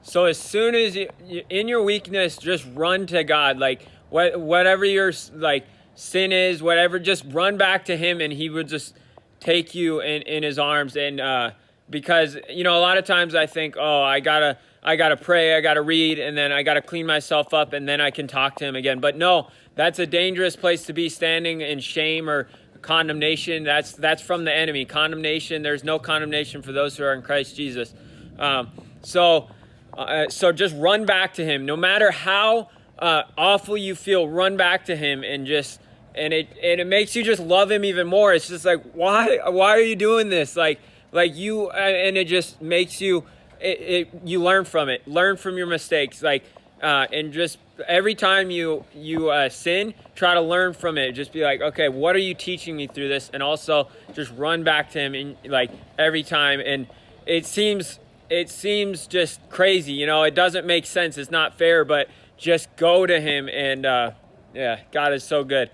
So as soon as in your weakness, just run to God. Like whatever your like sin is, whatever, just run back to Him, and He would just take you in His arms. And because a lot of times I think, oh, I gotta pray, I gotta read, and then I gotta clean myself up, and then I can talk to Him again. But no, that's a dangerous place to be, standing in shame or condemnation. That's from the enemy. Condemnation. There's no condemnation for those who are in Christ Jesus. So just run back to Him, no matter how awful you feel. Run back to Him, and it makes you just love Him even more. It's just like, why are you doing this? Like you, and it just makes you. You learn from it. Learn from your mistakes. And just every time you sin, try to learn from it. Just be like, okay, what are you teaching me through this? And also just run back to Him in every time. And it seems just crazy. It doesn't make sense. It's not fair, but just go to Him. And yeah, God is so good.